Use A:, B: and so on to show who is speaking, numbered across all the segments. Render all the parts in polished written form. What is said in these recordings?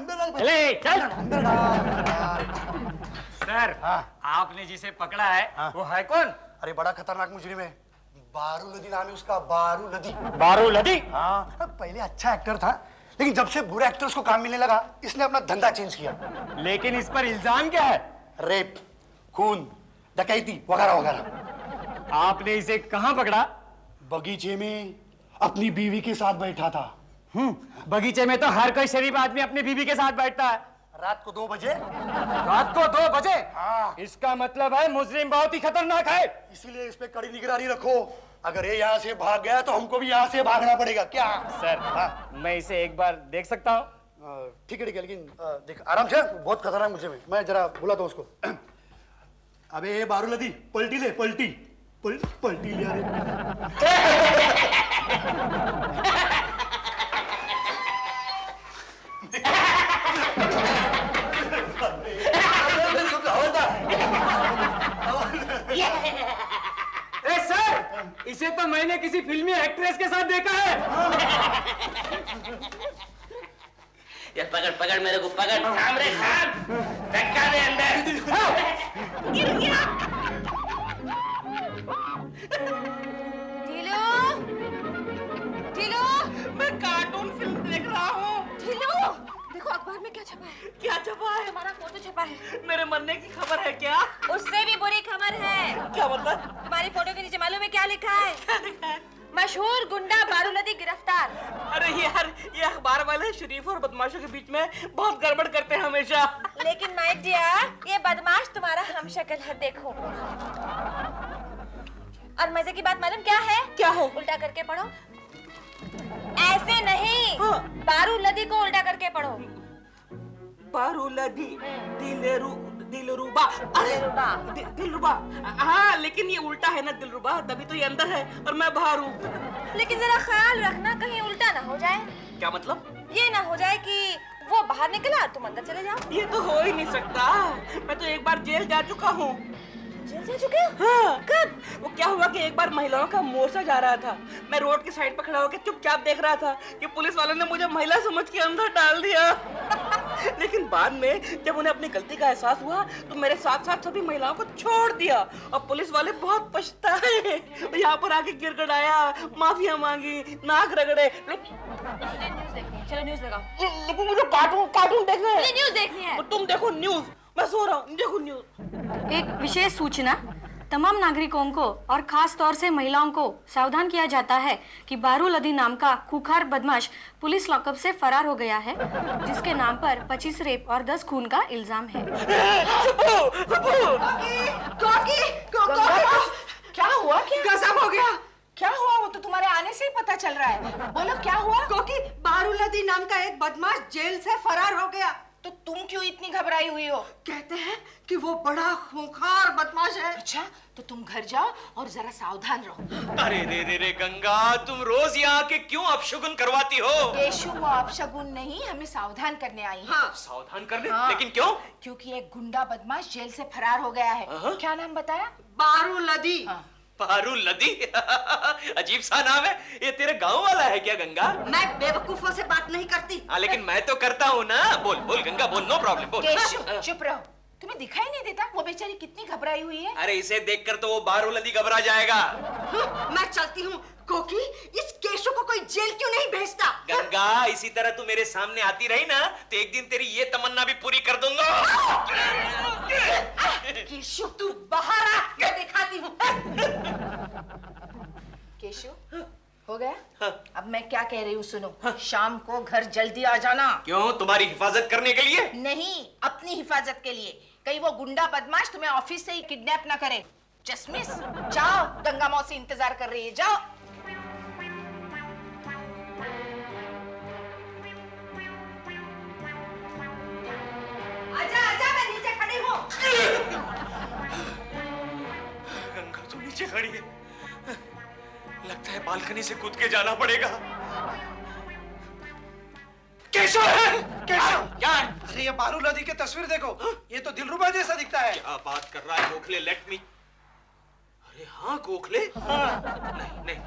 A: अंदर डाल।
B: चल
A: अंदर डाल।
B: सर आपने जिसे पकड़ा है वो है कौन?
A: अरे बड़ा खतरनाक मुजरिम है, बारूलदी नाम है उसका, बारूलदी।
B: बारूलदी?
A: हाँ, पहले अच्छा एक्टर था, लेकिन जब से बुरे एक्टर्स को काम मिलने लगा इसने अपना धंधा चेंज किया।
B: लेकिन इस पर इल्जाम क्या है?
A: रेप, खून, डकैती वगैरह वगैरह।
B: आपने इसे कहाँ पकड़ा?
A: बगीचे में अपनी बीवी के साथ बैठा था।
B: बगीचे में तो हर कोई शरीफ आदमी अपनी बीवी के साथ बैठता है।
A: रात को 2 बजे।
B: रात को 2 बजे?
A: हाँ।
B: इसका मतलब है मुजरिम बहुत ही खतरनाक है।
A: इसीलिए इस पे कड़ी निगरानी रखो। अगर ये यहाँ से भाग गया तो हमको भी यहाँ से भागना पड़ेगा। क्या
B: सर मैं इसे एक बार देख सकता हूँ?
A: ठीक है, लेकिन देख आराम से, बहुत खतरनाक मुझे। मैं जरा बुलाता हूँ उसको। अबे बारूलदी, पलटी ले, पलटी पलटी ले।
B: ए सर, इसे तो मैंने किसी फिल्मी एक्ट्रेस के साथ देखा है।
C: ये पकड़ मेरे को, पकड़। थाम रे, थाम। धक्का दे अंदर। गिर गया।
D: ढीलू, ढीलू,
C: मैं कार्टून फिल्म देख रहा हूँ।
D: ढीलू, देखो अखबार में क्या छपा है।
C: क्या छपा है?
D: तुम्हारा फोटो छपा है।
C: मेरे मरने की खबर है क्या?
D: उससे भी बुरी खबर है।
C: क्या मतलब?
D: तुम्हारी फोटो के नीचे मालूम है क्या लिखा है?
C: क्या लिखा है?
D: मशहूर गुंडा बारूलदी गिरफ्तार।
C: अरे यार, ये अखबार वाले शरीफ और बदमाशों के बीच में बहुत गड़बड़ करते हैं हमेशा।
D: लेकिन माय डियर, ये बदमाश तुम्हारा हमशक्ल है, देखो। और मजे की बात मालूम क्या है?
C: क्या है?
D: उल्टा करके पढ़ो। ऐसे नहीं, बारूलदी को उल्टा करके पढ़ो।
C: बारूलदी, दिलरुबा। अरे दिलरुबा। हाँ, लेकिन ये उल्टा है ना दिलरुबा, तभी तो ये अंदर है और मैं बाहर हूँ।
D: लेकिन जरा ख्याल रखना कहीं उल्टा ना हो जाए।
C: क्या मतलब?
D: ये ना हो जाए कि वो बाहर निकला तुम अंदर चले जाओ।
C: ये तो हो ही नहीं सकता। मैं तो एक बार जेल जा चुका हूँ।
D: जेल जा चुके हो?
C: हाँ।
D: कब?
C: वो क्या हुआ कि एक बार महिलाओं का मोर्चा जा रहा था। मैं रोड की साइड पर खड़ा होकर चुपचाप देख रहा था कि पुलिस वालों ने मुझे महिला समझ के अंदर डाल दिया। लेकिन बाद में जब उन्हें अपनी गलती का एहसास हुआ तो मेरे साथ साथ सभी महिलाओं को छोड़ दिया और पुलिस वाले बहुत पछताए। यहाँ पर आके गिड़गिड़ाया, माफिया मांगी, नाक रगड़े।
D: न्यूज़ देखनी है, चलो न्यूज़ लगाओ।
C: लेकिन मुझे कार्टून देखना है।
D: मुझे न्यूज़ देखनी है।
C: तुम देखो न्यूज़, मैं सो रहा हूँ, देखो न्यूज़।
E: एक विशेष सूचना, तमाम नागरिकों को और खास तौर से महिलाओं को सावधान किया जाता है कि बारूलदी नाम का खूंखार बदमाश पुलिस लॉकअप से फरार हो गया है, जिसके नाम पर 25 रेप और 10 खून का इल्जाम है।
F: क्या हुआ? क्या
C: गजब हो गया।
F: क्या हुआ? वो तो तुम्हारे आने से ही पता चल रहा है। बोलो क्या हुआ?
G: क्योंकि बारूलदी नाम का एक बदमाश जेल से फरार हो गया।
F: तो तुम क्यों इतनी घबराई हुई हो?
G: कहते हैं कि वो बड़ा खूंखार बदमाश है।
F: अच्छा, तो तुम घर जाओ और जरा सावधान रहो।
H: अरे रे गंगा, तुम रोज यहाँ के क्यों अपशगुन करवाती हो?
F: केशु, वो अपशगुन नहीं, हमें सावधान करने आई है।
G: हाँ।
H: सावधान करने?
F: हाँ।
H: लेकिन क्यों?
F: क्योंकि एक गुंडा बदमाश जेल से फरार हो गया है। क्या नाम बताया?
G: बारूलदी।
F: हाँ।
H: बारूलदी? अजीब सा नाम है। ये तेरे गांव वाला है क्या गंगा?
G: मैं बेवकूफों से बात नहीं करती।
H: हाँ, लेकिन मैं तो करता हूँ ना। बोल बोल गंगा, बोल, नो प्रॉब्लम, बोल।
F: केशु चुप रहो, तुम्हें दिखाई नहीं देता वो बेचारी कितनी घबराई हुई है?
H: अरे इसे देखकर तो वो बारूलदी घबरा जाएगा।
G: मैं चलती हूँ, क्योंकि इस केशु को कोई जेल क्यों नहीं भेजता?
H: गंगा, इसी तरह तू मेरे सामने आती रही ना तो एक दिन तेरी ये तमन्ना भी पूरी कर दूंगा।
G: केशु तू बाहर आ, मैं दिखाती हूँ।
F: केशु, हो गया? अब मैं क्या कह रही हूँ सुनो। शाम को घर जल्दी आ जाना।
H: क्यों? तुम्हारी हिफाजत करने के लिए?
F: नहीं, अपनी हिफाजत के लिए। कहीं वो गुंडा बदमाश तुम्हें ऑफिस से ही किडनैप ना करे। चश्मिश, जाओ, गंगा मौसी इंतजार कर रही है, जाओ।
G: आजा आजा, मैं नीचे खड़ी हूँ।
H: गंगा तो नीचे खड़ी है, लगता है बालकनी से कूद के जाना पड़ेगा। कैसा है?
A: कैसा?
H: क्या?
A: अरे ये बारूलदी की तस्वीर देखो, ये तो दिलरुबा जैसा दिखता है।
H: क्या बात कर रहा है गोखले? Let me. अरे हाँ गोखले। नहीं नहीं,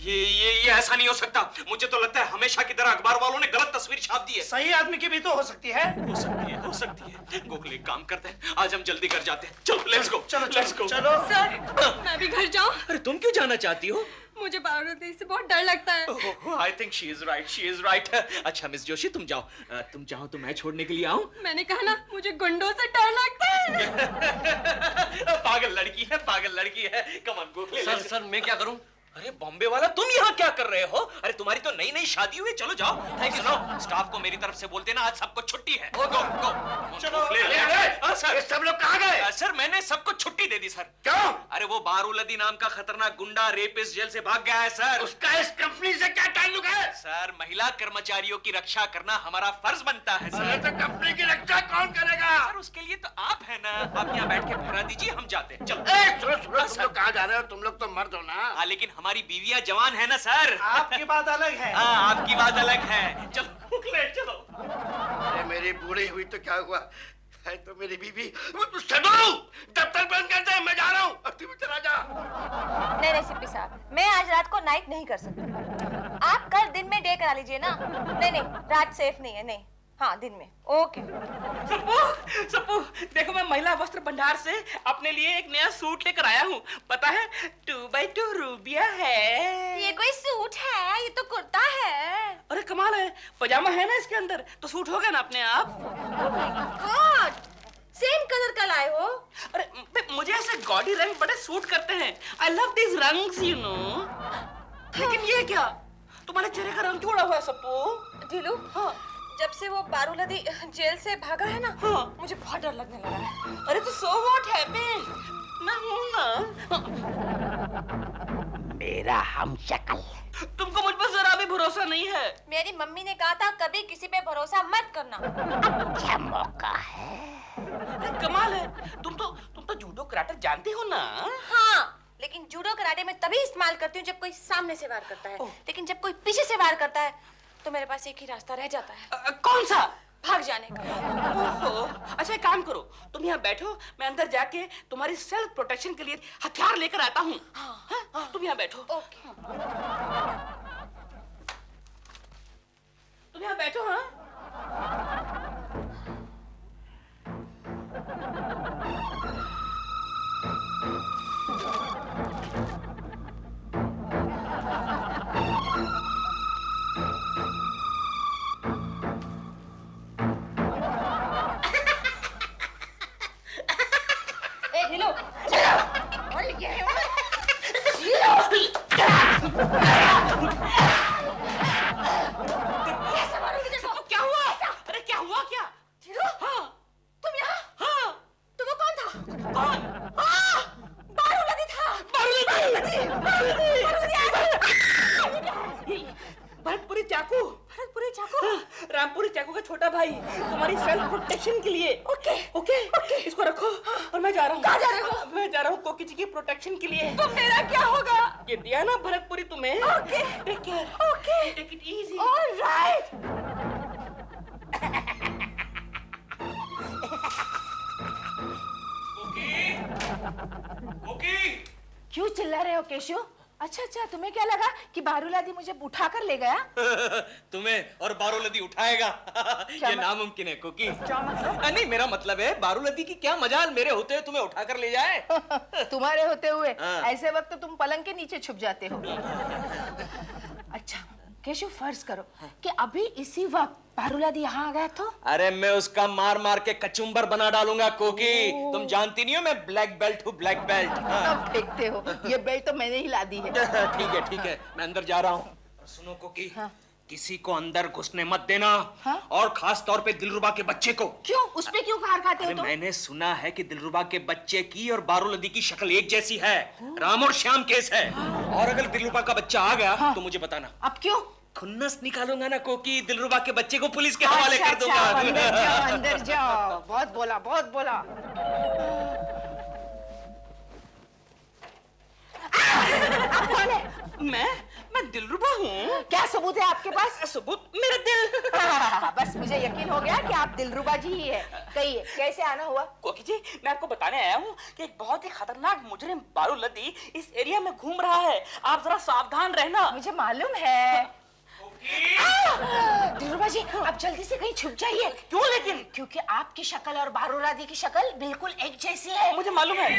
H: ये ऐसा नहीं हो सकता। मुझे तो लगता है हमेशा की तरह अखबार वालों ने गलत तस्वीर छाप दी है।
A: सही आदमी की भी तो हो सकती है।
H: हो सकती है, हो सकती है। गोखले एक काम करते हैं, आज हम जल्दी घर जाते हैं। चलो लेट्स गो,
A: चलो
H: लेट्स गो।
A: चलो।
E: सर मैं भी घर जाऊं?
H: अरे तुम क्यों जाना चाहती हो?
E: मुझे बारूदी से बहुत डर लगता है।
H: I think she is right, she is right. अच्छा मिस जोशी तुम जाओ, तुम चाहो तो मैं छोड़ने के लिए आऊं?
E: मैंने कहा ना मुझे गुंडों से डर लगता है।
H: पागल लड़की है, पागल लड़की है। Come on Gokhale.
B: Sir sir मैं क्या करूं?
H: अरे बॉम्बे वाला तुम यहाँ क्या कर रहे हो? अरे तुम्हारी तो नई नई शादी हुई, चलो जाओ। Thank you. सुनो स्टाफ को मेरी तरफ से बोल देना आज सबको छुट्टी है। गो गो
A: चलो।
H: सर
A: सब लोग कहाँ गए?
H: सर मैंने सबको छुट्टी दे दी सर।
A: क्यों?
H: अरे वो बारूलदी नाम का खतरनाक गुंडा रेपिस्ट जेल से भाग गया है सर।
A: उसका इस कंपनी से क्या ताल्लुक है?
H: सर महिला कर्मचारियों की रक्षा करना हमारा फर्ज बनता है
A: अरे
H: सर।
A: तो कंपनी की रक्षा कौन करेगा?
H: सर उसके लिए तो आप है ना, आप यहाँ बैठ के पहरा दीजिए, हम जाते हैं। चलो।
A: सुनो सुनो, तुम लोग कहाँ जा रहे हो? तुम लोग तो मर्द हो ना।
H: हाँ लेकिन हमारी बीवियां जवान है ना सर।
A: आपकी बात अलग है।
H: हाँ आपकी बात अलग है। चलो चलो।
A: अरे मेरी बूढ़ी हुई तो क्या हुआ है, तो मेरी बीवी। दफ्तर बंद कर दे, मैं जा रहा हूँ। अब तू भी चला जा।
D: नहीं सिप्पी साहब, मैं आज रात को नाइट नहीं कर सकती। आप कल दिन में डे करा लीजिए ना। नहीं रात सेफ नहीं है। नहीं हाँ दिन में। ओके।
C: सप्पू सप्पू देखो मैं महिला वस्त्र भंडार से अपने लिए एक नया सूट लेकर आया हूँ। पता है 2x2 रूबिया है।
D: ये कोई सूट है? ये तो कुर्ता है।
C: अरे कमाल है, पजामा है ना इसके अंदर, तो सूट हो गया ना अपने आप।
D: गॉड, सेम कलर का लाए हो?
C: अरे मुझे ऐसे गॉडी रंग बड़े सूट करते हैं। I love this rungs you know. लेकिन ये क्या, तुम्हारे चेहरे का रंग क्यों उड़ा हुआ है सप्पू?
D: ढीलू,
C: हाँ
D: जब से वो बारूलदी जेल से भागा है ना,
C: हाँ।
D: मुझे बहुत डर लगने लगा है।
C: अरे तो सो व्हाट हैपेंड, मैं हूं ना।
F: मेरा हम शक्ल।
C: तुमको मुझ पर जरा भी भरोसा नहीं है।
D: मेरी मम्मी ने कहा था कभी किसी पे भरोसा मत करना।
F: अच्छा मौका है।
C: अरे कमाल है, तुम तो जूडो कराटे जानती हो ना?
D: हाँ, लेकिन जूडो कराटे में तभी इस्तेमाल करती हूँ जब कोई सामने से वार करता है। लेकिन जब कोई पीछे से वार करता है तो मेरे पास एक ही रास्ता रह जाता है।
C: कौन सा?
D: भाग जाने का।
C: ओहो, अच्छा एक काम करो, तुम यहाँ बैठो, मैं अंदर जाके तुम्हारी सेल्फ प्रोटेक्शन के लिए हथियार लेकर आता हूँ। हाँ, तुम यहाँ बैठो।
D: ओके।
C: तुम यहाँ बैठो। हाँ
D: ए ढीलू,
C: क्या हुआ? अरे क्या हुआ क्या?
D: ढीलू,
C: हाँ
D: तुम यहाँ?
C: हाँ।
D: तो वो कौन था?
C: कौन?
D: बारूलदी था।
C: भरतपुरी चाकू।
D: भरतपुरी चाकू।
C: रामपुरी चाकू का छोटा भाई, तुम्हारी सेल्फ प्रोटेक्शन के लिए।
D: ओके।
C: ओके इसको रखो और मैं जा रहा हूँ।
D: कहाँ जा रहे हो?
C: मैं जा रहा हूँ कोकी जी की प्रोटेक्शन के लिए।
D: तो मेरा क्या होगा?
C: ये दिया ना भरतपुरी तुम्हें।
D: Okay.
C: Take care.
D: Okay.
C: Take it easy.
D: Alright.
H: Okay.
F: क्यों चिल्ला रहे हो केशु? अच्छा तुम्हें क्या लगा कि बारूलादी मुझे उठाकर ले गया?
H: तुम्हें और बारूलदी उठाएगा ये नामुमकिन है कुकी।
F: क्या मतलब?
H: नहीं मेरा मतलब है बारूलदी की क्या मजाल मेरे होते हुए तुम्हें उठाकर ले जाए।
F: तुम्हारे होते हुए
H: हाँ।
F: ऐसे वक्त तुम पलंग के नीचे छुप जाते हो। अच्छा केशु, फर्ज करो कि अभी इसी वक्त बारूलादी यहाँ आ गया तो?
H: अरे मैं उसका मार मार के कचुम्बर बना डालूंगा कोकी। तुम जानती नहीं हो मैं ब्लैक बेल्ट हूँ, ब्लैक बेल्ट।
F: अब देखते हो, ये बेल्ट तो मैंने ही ला दी है।
H: ठीक है मैं अंदर जा रहा हूँ। सुनो कोकी, किसी को अंदर घुसने मत देना।
F: हाँ?
H: और खास तौर पे दिलरुबा के बच्चे को।
F: क्यों? उस पे क्यों खार खाते हो
H: अरे
F: तुम?
H: मैंने सुना है कि दिलरुबा के बच्चे की और बारूलदी की शक्ल एक जैसी है। राम और श्याम केस है। और अगर दिलरुबा का बच्चा आ गया तो मुझे बताना।
F: अब क्यों?
H: खुन्नस निकालूंगा ना कोकी, दिलरुबा के बच्चे को पुलिस के हवाले कर दूंगा।
F: अंदर जाओ। बहुत बोला, बहुत बोला।
C: मैं मैं दिलरुबा हूँ।
F: क्या सबूत है आपके पास?
C: सबूत मेरा दिल।
F: बस मुझे यकीन हो गया कि आप दिलरुबा जी ही है। कहिए कैसे आना हुआ?
C: कोकी जी, मैं आपको बताने आया हूँ कि एक बहुत ही खतरनाक मुजरिम बारू लदी इस एरिया में घूम रहा है। आप जरा सावधान रहना।
F: मुझे मालूम है। दिलरुबा जी, आप जल्दी से कहीं छुप जाइए।
C: क्यों लेकिन?
F: क्योंकि आपकी शक्ल और बारूरादी की शक्ल बिल्कुल एक जैसी है।
C: मुझे मालूम है।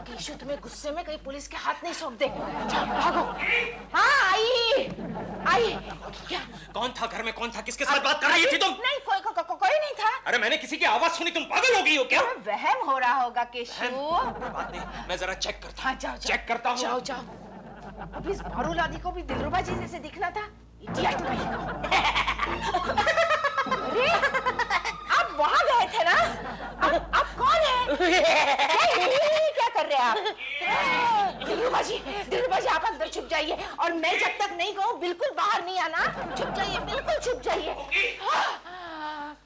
F: केशु तुम्हें गुस्से में कहीं पुलिस के हाथ नहीं सौंप दे। चल भागो। हाँ आई आई। क्या?
H: कौन था घर में? कौन था? किसके साथ बात कर रही थी तुम?
F: नहीं कोई नहीं था।
H: अरे मैंने किसी की आवाज सुनी, तुम पागल हो गई हो क्या?
F: वहम हो रहा होगा केशु।
H: बात नहीं, मैं जरा चेक करता
F: हाँ जाओ
H: चेक करता हूँ।
F: जाओ जाओ। अब इस बारूलादी को भी दिलरुबा जी जैसे दिखना था। इडियट कहीं का। अरे आप वहाँ गए थे ना? आप कौन है? क्या कर रहे हैं आप? दिलरुबा जी आप अंदर छुप जाइए और मैं जब तक नहीं कहूँ बिल्कुल बाहर नहीं आना। छुप जाइए, बिल्कुल छुप जाइए।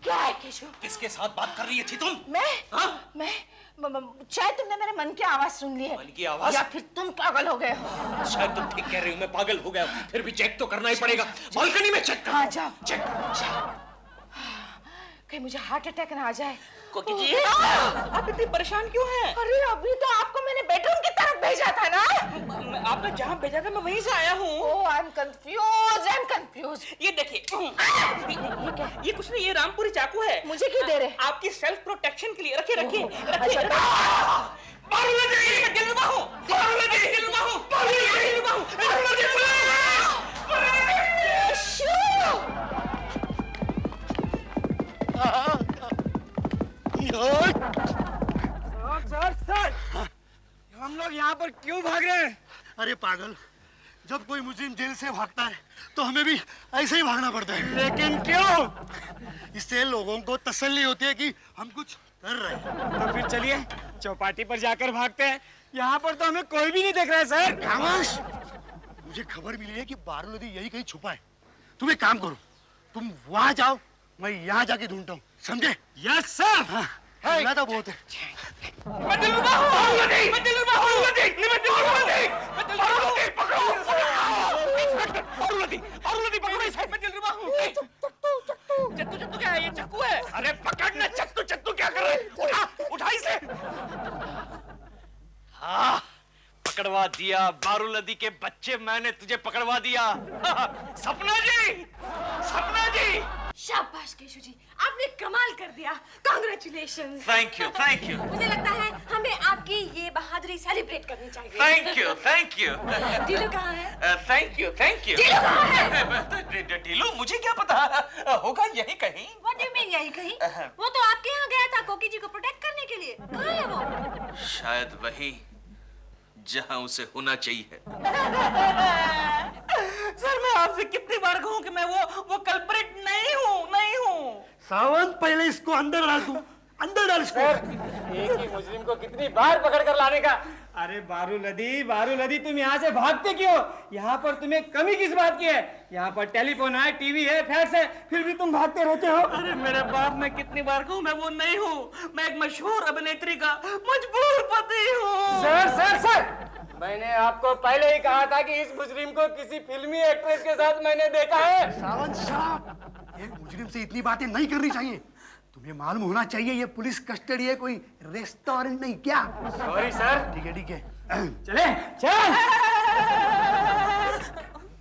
F: क्या है केशु?
H: किसके साथ बात कर रही थी तुम?
F: मैं शायद तुमने मेरे मन की आवाज सुन ली है।
H: मन की आवाज?
F: या फिर तुम पागल हो गए हो।
H: शायद तुम ठीक कह रही हो, मैं पागल हो गया हूँ। फिर भी चेक तो करना ही पड़ेगा। बालकनी में चेक कर।
F: हाँ जाओ
H: चेक।
F: कहीं मुझे हार्ट अटैक ना आ जाए।
C: कोकी जी, आप इतनी परेशान क्यों हैं?
F: अरे अभी तो आपको मैंने बेडरूम की तरफ भेजा था ना।
C: आपने जहाँ भेजा था मैं वहीं से आया हूँ।
F: ओह आई एम कंफ्यूज।
C: ये देखिए, ये क्या? ये कुछ नहीं, ये रामपुरी चाकू है।
F: मुझे क्यों दे रहे?
C: आपकी सेल्फ प्रोटेक्शन के लिए। रखिए रखिए
F: अच्छा,
C: रखिए। मैं दिलरुबा हूँ।
A: सर, हम लोग यहाँ पर क्यों भाग रहे हैं? अरे पागल, जब कोई मुजरिम जेल से भागता है तो हमें भी ऐसे ही भागना पड़ता है। लेकिन क्यों? इससे लोगों को तसल्ली होती है कि हम कुछ कर रहे हैं।
I: तो फिर चलिए चौपाटी पर जाकर भागते हैं। यहाँ पर तो हमें कोई भी नहीं देख रहा है सर।
A: खामोश! मुझे खबर मिली है कि बारू लदी यही कहीं छुपा है। तुम एक काम करो, तुम वहां जाओ, मैं यहाँ जाके ढूंढता हूँ। समझे?
I: Yes sir.
A: हाँ, तो बहुत है।
C: मैं दिलरुबा हूँ। चत्तू क्या है? ये चक्कू है।
H: अरे पकड़ना। चत्तू क्या कर रहे हैं? उठा इसे। हाँ, पकड़वा दिया बारूलदी के बच्चे, मैंने तुझे पकड़वा दिया। सपना जी।
E: शाबाश केशु जी, आपने कमाल कर दिया। कांग्रेचुलेशन।
H: Thank you.
E: मुझे लगता है हमें आपकी ये बहादुरी सेलिब्रेट करनी चाहिए।
H: Thank you.
E: ढीलू कहाँ है?
H: Thank you.
E: ढीलू कहाँ है?
H: ढीलू मुझे क्या पता, होगा यहीं कहीं।
E: What do you mean यही कहीं? वो तो आपके यहाँ गया था कोकी जी को प्रोटेक्ट करने के लिए। कहाँ है वो?
H: शायद वही जहां उसे होना चाहिए।
C: सर, मैं आपसे कितनी बार कहूँ कि मैं वो कल्प्रिट नहीं हूँ।
A: सावंत, पहले इसको अंदर डाल। तू अंदर डाल इसको।
I: एक ही मुजरिम को कितनी बार पकड़ कर लाने का। अरे बारू लदी तुम यहाँ से भागते क्यों? यहाँ पर तुम्हें कमी किस बात की है? यहाँ पर टेलीफोन है, टीवी है, फैक्स है, फिर भी तुम भागते रहते हो।
C: अरे मेरे बाप, मैं कितनी बार कहूँ मैं वो नहीं हूँ। मैं एक मशहूर अभिनेत्री का मजबूर पति हूँ।
I: सर, मैंने आपको पहले ही कहा था कि इस मुजरिम को किसी फिल्मी एक्ट्रेस के साथ मैंने देखा है।
A: सावंत साहब, एक मुजरिम से इतनी बातें नहीं करनी चाहिए। तुम्हें मालूम होना चाहिए ये पुलिस कस्टडी है, कोई रेस्टोरेंट नहीं। क्या?
I: Sorry sir.
A: ठीक है।
I: चले चल।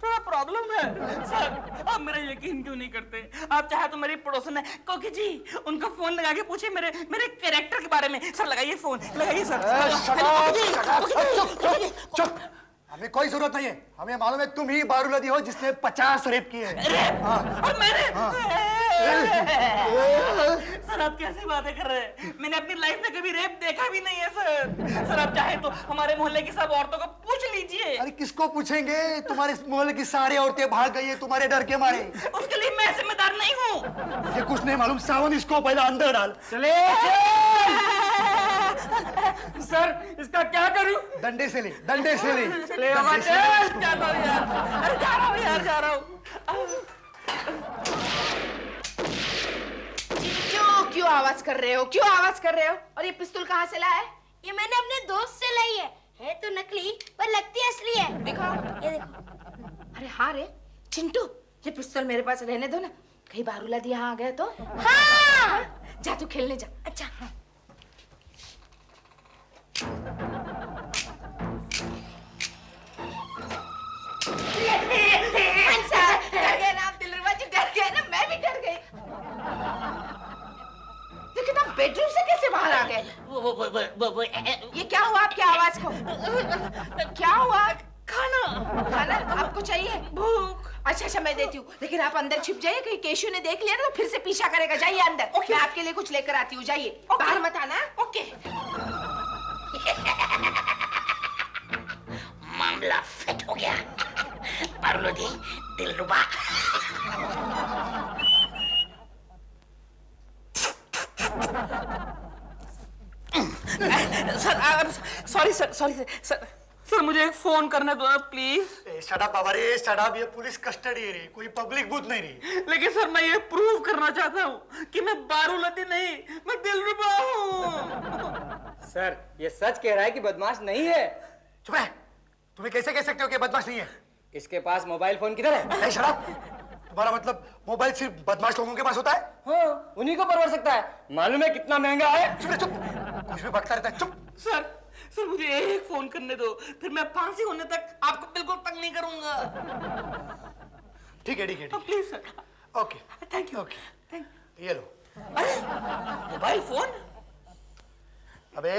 C: थोड़ा प्रॉब्लम है सर। आप मेरा यकीन क्यों नहीं करते? आप चाहे तो मेरी पड़ोसन है कोकी जी, उनका फोन लगा के पूछिए मेरे कैरेक्टर के बारे में। सर लगाइए फोन, लगाइए सर।
A: चुप। हमें कोई जरूरत नहीं है। हमें मालूम है तुम ही बारू लदी हो जिसने 50 रेप किए हैं।
C: और मैंने सर, आप कैसी बातें कर रहे हैं? मैंने अपनी लाइफ में कभी रेप देखा भी नहीं है सर। आप चाहे तो हमारे मोहल्ले की सब औरतों को पूछ लीजिए।
A: अरे किसको पूछेंगे? तुम्हारे मोहल्ले की सारी औरतें भाग गई है तुम्हारे डर के मारे।
C: उसके लिए मैं जिम्मेदार नहीं हूँ।
A: ये कुछ नहीं मालूम। सावन, इसको पहले अंदर डाल।
I: चले सर, इसका क्या करूं?
A: डंडे से ले।
I: चले
C: जा रहा हूँ।
F: क्यों आवाज कर रहे हो? और ये पिस्तौल कहाँ से लाया है?
E: ये मैंने अपने दोस्त से लाई है तो नकली पर लगती असली है।
F: दिखाओ।
E: ये देखो।
F: अरे हाँ रे चिंटू, ये पिस्तौल मेरे पास रहने दो ना, कहीं बारूलादी यहाँ आ गए तो। हाँ जा तू खेलने जा। अच्छा डर गए ना आप दिलरुबा जी, डर गए ना, मैं भी डर गई। लेकिन आप बेडरूम से कैसे बाहर आ गए? ये क्या हुआ आपकी आवाज को? क्या हुआ? खाना। खाना आपको चाहिए? भूख। अच्छा मैं देती हूँ, लेकिन आप अंदर छिप जाइए, कहीं केशु ने देख लिया ना तो फिर से पीछा करेगा। जाइए अंदर, मैं आपके लिए कुछ लेकर आती हूँ, जाइए। बाहर मत आना। ओके।
J: मामला फिट हो गया। बारूलादी, दिलरुबा।
C: सर सॉरी सर सर मुझे एक फोन करने दो ना प्लीज।
A: शट अप बाबा रे, शट अप। ये पुलिस कस्टडी है रे, कोई पब्लिक बूथ नहीं रही।
C: लेकिन सर मैं ये प्रूव करना चाहता हूँ कि मैं बारूलादी नहीं, मैं दिलरुबा हूँ।
I: सर ये सच कह रहा है कि बदमाश नहीं है।
A: चुप रह। तुम्हें कैसे कह सकते हो कि बदमाश नहीं है?
I: इसके पास मोबाइल फोन किधर है?
A: Shut up. तुम्हारा मतलब मोबाइल सिर्फ बदमाश लोगों के पास होता है?
I: हाँ, उन्हीं को परवर सकता है। मालूम है कितना महंगा है?
A: चुप चुप, कुछ भी बकता रहता है। चुप।
C: सर मुझे एक फोन करने दो, फिर मैं फांसी होने तक आपको बिल्कुल तंग नहीं करूंगा।
A: ठीक है
C: please sir.
A: Okay
C: thank you.
A: Okay ये लो।
C: अरे मोबाइल फोन?
A: अबे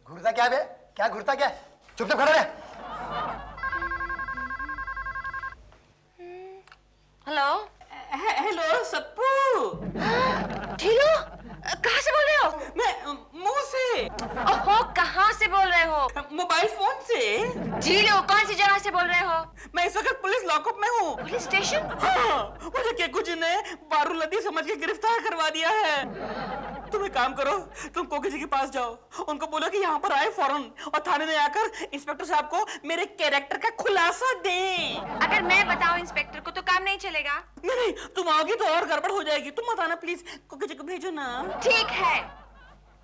A: घूरता क्या बे? क्या घूरता क्या? चुपचाप खड़ा रह।
D: Hello
C: hello सप्पू।
D: ठीलू, कहाँ से बोल रहे हो?
C: मैं मुंह से।
D: ओहो, कहाँ से बोल रहे हो?
C: मोबाइल फोन से।
D: ठीलू, कौन सी जगह से बोल रहे हो?
C: मैं इस वक्त पुलिस लॉकअप में हूँ।
D: Police station?
C: हाँ, मुझे केकू जी ने बारूलादी समझ के गिरफ्तार करवा दिया है। तुम एक काम करो, तुम कोकी जी के पास जाओ, उनको बोलो कि यहाँ पर आए फौरन और थाने में आकर इंस्पेक्टर साहब को मेरे कैरेक्टर का खुलासा दें।
D: अगर मैं बताऊं इंस्पेक्टर को तो काम नहीं चलेगा।
C: नहीं, तुम आओगी तो और गड़बड़ हो जाएगी। तुम मत आना प्लीज, कोकी जी को भेजो ना।
D: ठीक है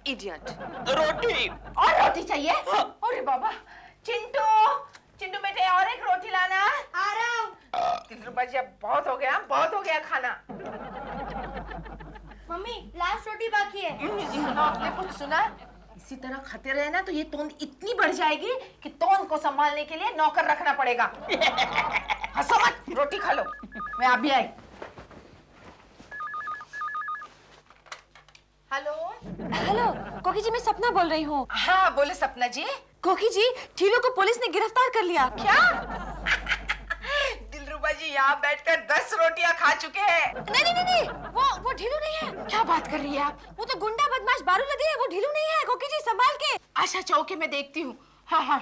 D: इडियट।
C: रोटी
F: और रोटी चाहिए? अरे बाबा, चिंटू बेटे और एक रोटी लाना। आ रहा हूँ। दिलरुबा जी अब बहुत हो गया खाना।
E: मम्मी लास्ट रोटी बाकी है।
F: सुनो, आपने कुछ सुना? इसी तरह खाते रहे ना तो ये तोंद इतनी बढ़ जाएगी कि तोंद को संभालने के लिए नौकर रखना पड़ेगा। हंसो मत, रोटी खा लो। मैं अभी आई।
E: हेलो कोकी जी, मैं सपना बोल रही हूँ।
F: हाँ बोले सपना जी।
E: कोकी जी, ठीलू को पुलिस ने गिरफ्तार कर लिया।
F: क्या? दिलरुबा जी यहाँ बैठकर 10 रोटियां खा चुके हैं।
E: नहीं, वो ढीलू नहीं है।
F: क्या बात कर रही है आप?
E: वो तो गुंडा बदमाश बारूलादी है, वो ढीलू नहीं है। कोकी जी संभाल के।
F: आशा चौके में देखती हूँ। हाँ।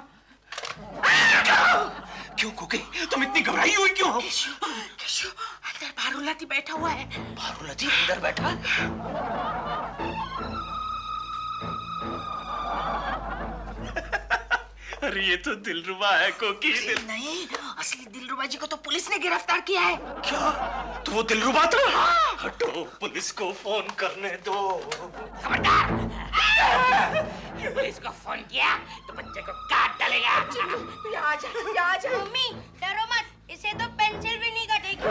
H: क्यों कोकी, तुम इतनी घबराई हुई क्यों हो?
F: केशु, अंदर बारूलादी बैठा हुआ है।
H: बारूलादी अंदर बैठा? अरे ये तो दिलरुबा है कोकी।
F: नहीं, असली दिलरुबा जी को तो पुलिस ने गिरफ्तार किया है।
H: क्या? तो वो दिलरुबा था? हटो, पुलिस को फोन करने दो।
J: खबरदार! पुलिस को फोन किया तो बच्चे को काट डालेगा।
F: यहाँ आ जा।
D: मम्मी डरो मत, इसे तो पेंसिल भी नहीं कटेगी।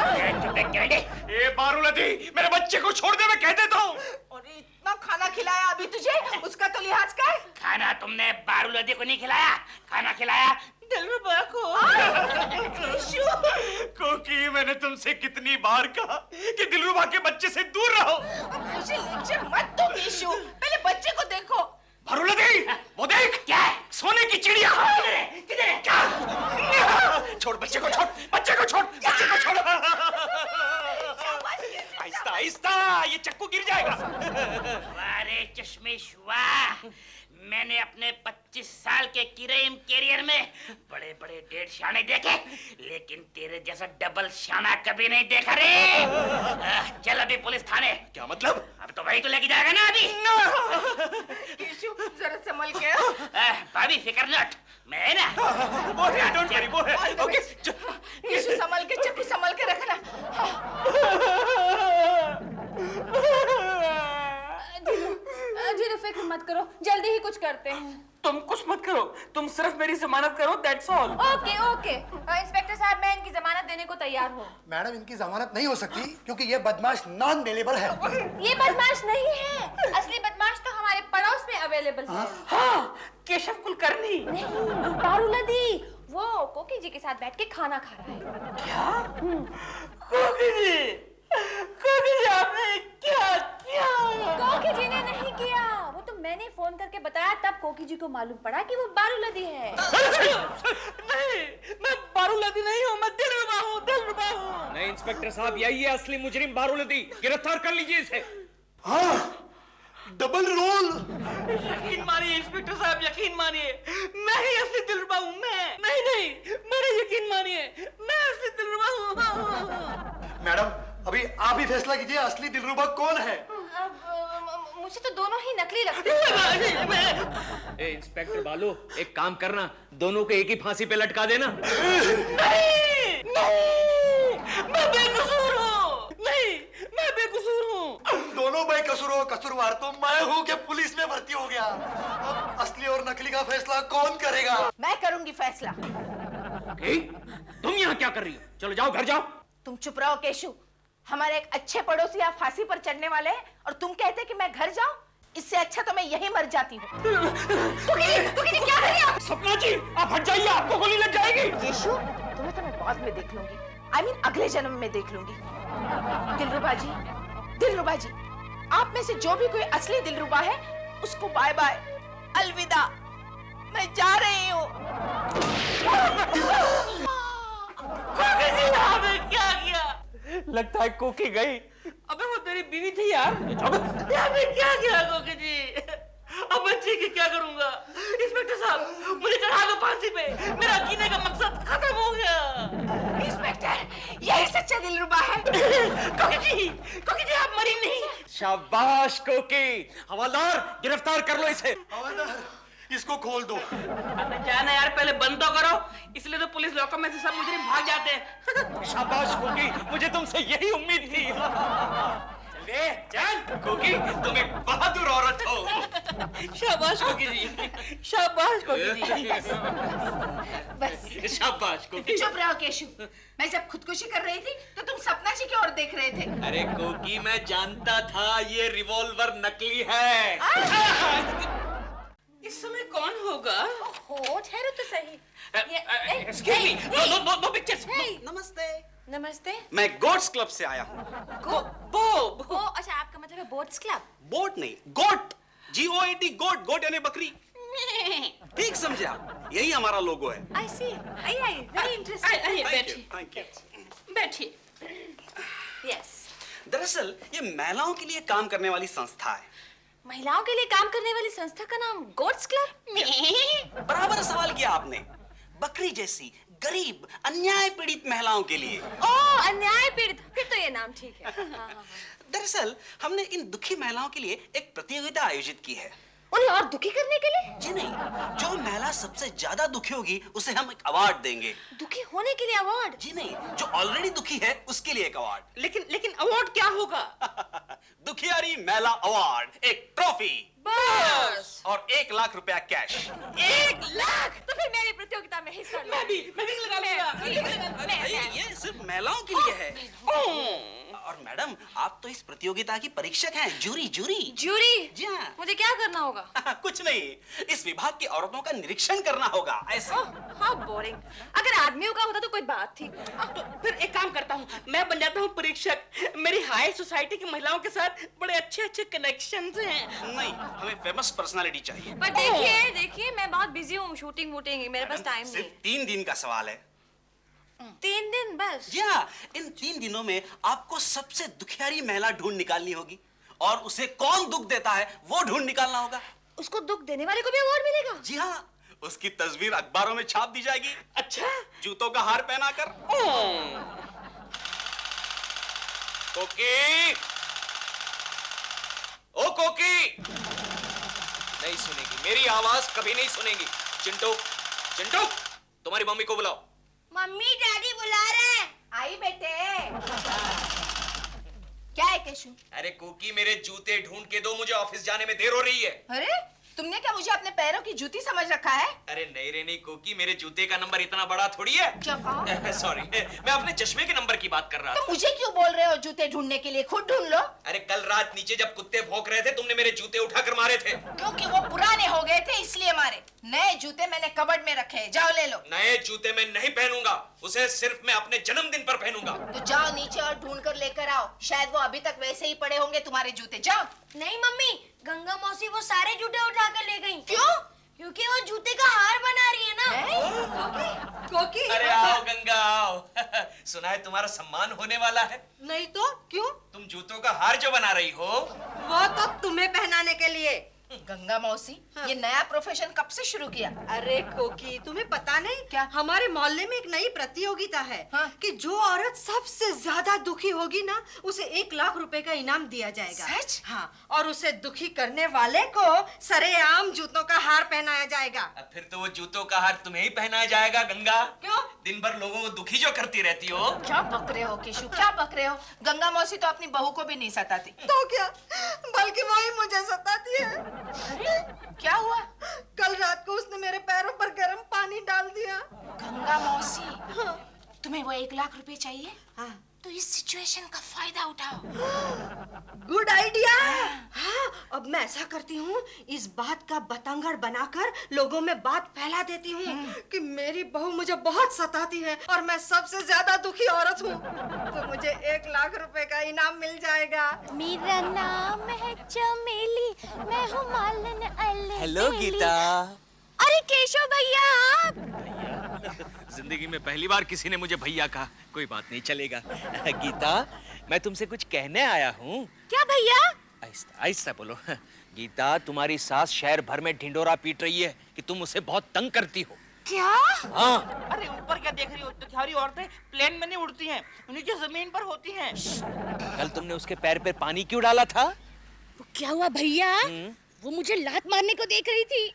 H: ए बारूलादी, मेरे बच्चे को छोड़ दे, मैं कह देता हूँ।
F: और इतना खाना खिलाया अभी तुझे, उसका तो लिहाज कर।
J: खाना तुमने बारूलादी को नहीं खिलाया, खाना खिलाया
C: दिलरुबा को।
H: कोकी, मैंने तुमसे कितनी बार कहा कि दिलरुबा के बच्चे से दूर रहो।
F: मुझे लेक्चर मत दो केशु, पहले बच्चे को देखो।
H: बारूलादी, वो देख।
J: क्या है?
H: सोने की चिड़िया।
J: किधर है?
H: क्या? छोड़ बच्चे को, छोड़ बच्चे को, छोड़ बच्चे को, छोड़। आहिस्ता आहिस्ता, ये चक्कू गिर जाएगा।
J: अरे चश्मेश वाह, मैंने अपने 25 साल के क्राइम कैरियर में बड़े बड़े डेढ़ शाने देखे, लेकिन तेरे जैसा डबल शाना कभी नहीं देखा रे। चल अभी पुलिस थाने।
H: क्या मतलब?
J: अब तो वही तो लेके जाएगा ना अभी।
F: केशु जरा संभल के।
J: भाभी फिकर नट, मैं है ना।
H: वो है, डोंट वरी, वो है। ओके।
F: केशु संभल के, चक्कू संभल के रखना।
E: जीलू फिक्र मत करो, जल्दी ही कुछ करते हैं।
C: तुम कुछ मत करो, तुम सिर्फ मेरी जमानत करो, that's all.
D: Okay okay inspector साहब, मैं इनकी जमानत देने को तैयार हूँ।
A: मैडम, इनकी जमानत नहीं हो सकती क्योंकि ये बदमाश नॉन अवेलेबल है।
D: ये बदमाश नहीं है, असली बदमाश तो हमारे पड़ोस में अवेलेबल है।
C: हाँ, केशव कुलकर्णी।
D: नहीं, बारूलदी, वो कोकी जी के साथ बैठ के खाना खा रहा है।
C: क्या? कोकी जी आपने क्या किया?
D: कोकी जी ने नहीं किया, वो तो मैंने फोन करके बताया, तब कोकी जी को मालूम पड़ा कि वो बारूलदी है।
C: नहीं, मैं बारूलदी नहीं हूँ, मैं दिलरुबा हूँ।
H: नहीं इंस्पेक्टर साहब, यही है असली मुजरिम बारूलदी, गिरफ्तार कर लीजिए इसे।
A: हाँ, डबल रोल।
C: यकीन मानिए इंस्पेक्टर साहब, यकीन मानिए, मैं ही असली दिलरुबा हूँ। मैं नहीं, मेरा यकीन मानिए, मैं असली दिलरुबा हूँ।
A: मैडम, अभी आप ही फैसला कीजिए, असली दिलरुबा कौन है?
D: मुझे तो दोनों ही नकली लगते हैं।
H: ए इंस्पेक्टर बालू, एक काम करना, दोनों को एक ही फांसी पे लटका देना।
C: नहीं, मैं बेकसूर हूँ। नहीं, मैं बेकसूर हूँ।
A: दोनों बेकसूर हो, कसूरवार तो मैं हूँ कि पुलिस में भर्ती हो गया। अब असली और नकली का फैसला कौन करेगा?
F: मैं करूंगी फैसला।
H: तुम यहाँ क्या कर रही हो? चलो जाओ, घर जाओ।
F: तुम चुप रहो केशु, हमारे एक अच्छे पड़ोसी आप फांसी पर चढ़ने वाले हैं और तुम कहते कि मैं घर जाऊं? इससे अच्छा तो मैं यहीं मर जाती हूँ।
D: क्या कर रही हैं आप?
C: सपना जी, आप हट जाइए, आपको गोली लग जाएगी।
F: केशु, तुम्हें तो मैं बाद में देख लूंगी, I mean, अगले जन्म में देख लूंगी। दिलरुबा जी, आप में से जो भी कोई असली दिलरुबा है, उसको बाय बाय, अलविदा, मैं जा रही हूँ।
C: आपने क्या किया? लगता है कोकी गई। अबे वो तेरी बीवी थी यार। आपने क्या किया कोकी जी? अब मैं ठीक है, क्या करूंगा? इंस्पेक्टर साहब, मुझे चढ़ा दो फांसी पे, मेरा जीने का मकसद खत्म हो गया।
F: इंस्पेक्टर, यही सच्चा दिलरुबा है।
C: कोकी जी आप मरी नहीं।
H: शाबाश कोकी। हवलदार, गिरफ्तार कर लो इसे।
A: हवलदार, इसको खोल दो।
C: अबे जाना यार, पहले बंद तो करो, इसलिए तो पुलिस लॉकअप में से सब मुजरिम भाग जाते हैं।
H: शाबाश कोकी, मुझे तुमसे यही उम्मीद थी। चल कोकी, तुम एक बहादुर औरत हो।
C: शाबाश कोकी जी, शाबाश कोकी जी।
F: बस
H: शाबाश कोकी।
F: चुप रहो केशु, मैं जब खुदकुशी कर रही थी तो तुम सपना जी की ओर देख रहे थे।
H: अरे कोकी, मैं जानता था ये रिवॉल्वर नकली है।
C: इस समय कौन होगा?
D: हो ठहरो तो सही।
H: Excuse me, no pictures.
D: नमस्ते। नमस्ते।
K: मैं गोट्स क्लब से आया हूँ।
D: ओ, अच्छा, आपका मतलब है बोट्स क्लब?
K: बोट नहीं, गोट, GOAT, गोट, गोट यानी बकरी। ठीक समझे आप, यही हमारा लोगो है।
D: I see. I, very interesting.
C: बैठिए,
K: थैंक यू।
C: बैठिए।
D: Yes.
K: दरअसल ये महिलाओं के लिए काम करने वाली संस्था है।
D: महिलाओं के लिए काम करने वाली संस्था का नाम गोट्स क्लब?
K: बराबर सवाल किया आपने। बकरी जैसी गरीब, अन्याय पीड़ित महिलाओं के लिए।
D: ओह, अन्याय पीड़ित, फिर तो ये नाम ठीक है। हाँ।
K: दरअसल हमने इन दुखी महिलाओं के लिए एक प्रतियोगिता आयोजित की है।
D: उन्हें और दुखी करने के लिए?
K: जी नहीं, जो महिला सबसे ज्यादा दुखी होगी उसे हम एक अवार्ड देंगे।
D: दुखी होने के लिए अवार्ड?
K: जी नहीं, जो ऑलरेडी दुखी है उसके लिए एक अवार्ड।
C: लेकिन अवार्ड क्या होगा?
K: दुखियारी महिला अवार्ड, एक ट्रॉफी
D: बस।
K: और 1 लाख रुपया कैश।
D: 1 लाख? तो फिर मेरी प्रतियोगिता में हिस्सा लो।
C: मैं भी लगा लूंगा।
K: ये सिर्फ महिलाओं के लिए है। और मैडम, आप तो इस प्रतियोगिता की परीक्षक हैं, जूरी।
D: जूरी?
K: जी हाँ।
D: मुझे क्या करना होगा?
K: कुछ नहीं, इस विभाग की औरतों का निरीक्षण करना होगा, ऐसा।
D: How boring. अगर आदमियों का होता तो कोई बात थी।
C: तो फिर एक काम करता हूँ, मैं बन जाता हूँ परीक्षक। मेरी हाई सोसाइटी की महिलाओं के साथ बड़े अच्छे कनेक्शंस हैं।
K: नहीं, हमें फेमस पर्सनालिटी चाहिए।
D: पर देखिए, मैं बहुत बिजी हूँ, शूटिंग वूटिंग, मेरे पास टाइम नहीं।
K: सिर्फ 3 दिन का सवाल है।
D: 3 दिन बस?
K: जी हाँ, इन 3 दिनों में आपको सबसे दुखियारी महिला ढूंढ निकालनी होगी और उसे कौन दुख देता है वो ढूंढ निकालना होगा।
D: उसको दुख देने वाले को भी अवार्ड मिलेगा?
K: जी हाँ, उसकी तस्वीर अखबारों में छाप दी जाएगी।
C: अच्छा,
K: जूतों का हार पहनाकर।
H: कोकी, ओ कोकी, नहीं सुनेगी, मेरी आवाज कभी नहीं सुनेगी। चिंटू, तुम्हारी मम्मी को बुलाओ।
F: मम्मी डैडी बुला रहे हैं। आई बेटे। क्या है केशु?
H: अरे कोकी, मेरे जूते ढूंढ के दो, मुझे ऑफिस जाने में देर हो रही है।
F: अरे तुमने क्या मुझे अपने पैरों की जूती समझ रखा है?
H: अरे नहीं रे नहीं कोकी, मेरे जूते का नंबर इतना बड़ा थोड़ी है।
F: क्या कहा?
H: सॉरी, मैं अपने चश्मे के नंबर की बात कर रहा था।
F: तो मुझे क्यों बोल रहे हो जूते ढूंढने के लिए? खुद ढूंढ लो।
H: अरे कल रात नीचे जब कुत्ते भौंक रहे थे तुमने मेरे जूते उठाकर मारे थे।
F: क्योंकि वो पुराने हो गए थे इसलिए मारे। नए जूते मैंने कबर्ड में रखे हैं, जाओ ले लो।
H: नए जूते मैं नहीं पहनूंगा, उसे सिर्फ मैं अपने जन्मदिन पर पहनूंगा।
F: तो जाओ नीचे और ढूंढ कर लेकर आओ, शायद वो अभी तक वैसे ही पड़े होंगे तुम्हारे जूते। जाओ।
L: नहीं मम्मी, गंगा मौसी वो सारे जूते उठा कर ले गई।
F: क्यों?
L: क्योंकि वो जूते का हार बना रही है ना।
G: कोकी
H: अरे आओ गंगा आओ। सुना है तुम्हारा सम्मान होने वाला है।
G: नहीं तो क्यों?
H: तुम जूतों का हार जो बना रही हो
G: वो तो तुम्हें पहनाने के लिए।
F: गंगा मौसी, ये नया प्रोफेशन कब से शुरू किया?
G: अरे कोकी, तुम्हें पता नहीं क्या? हमारे मोहल्ले में एक नई प्रतियोगिता है कि जो औरत सबसे ज्यादा दुखी होगी ना, उसे 1 लाख रुपए का इनाम दिया जाएगा।
F: सच?
G: हाँ, और उसे दुखी करने वाले को सरेआम जूतों का हार पहनाया जाएगा।
H: फिर तो वो जूतों का हार तुम्हें ही पहनाया जाएगा गंगा।
G: क्यों?
H: दिन भर लोगों को दुखी जो करती रहती हो।
F: क्या बक रहे हो केशु, क्या बक रहे हो? गंगा मौसी तो अपनी बहू को भी नहीं सताती।
G: तो क्या, बल्कि वही मुझे सताती है।
F: अरे क्या हुआ?
G: कल रात को उसने मेरे पैरों पर गर्म पानी डाल दिया।
F: गंगा मौसी, तुम्हें वो 1 लाख रुपए चाहिए? हाँ। तो इस सिचुएशन का फायदा उठाओ।
G: Good idea. हाँ, अब मैं ऐसा करती हूँ, इस बात का बतंगड़ बनाकर लोगों में बात फैला देती हूँ कि मेरी बहू मुझे बहुत सताती है और मैं सबसे ज्यादा दुखी औरत हूँ, तो मुझे 1 लाख रुपए का इनाम मिल जाएगा।
L: मेरा नाम है चमेली, मैं हूँ मालन अली।
H: हेलो गीता।
L: अरे केशव भैया आप?
H: जिंदगी में पहली बार किसी ने मुझे भैया कहा। कोई बात नहीं, चलेगा। गीता, मैं तुमसे कुछ कहने आया हूँ।
L: क्या भैया?
H: आहिस्ता आहिस्ता बोलो। गीता, तुम्हारी सास शहर भर में ढिंडोरा पीट रही है कि तुम उसे बहुत तंग करती हो।
C: क्या?
H: हाँ।
C: अरे ऊपर क्या देख रही हो? तुम्हारी औरतें प्लेन में नहीं उड़ती हैं, नीचे जमीन पर होती हैं।
H: कल तुमने उसके पैर पे पानी क्यों डाला था?
L: वो क्या हुआ भैया? वो मुझे लात मारने को देख रही थी,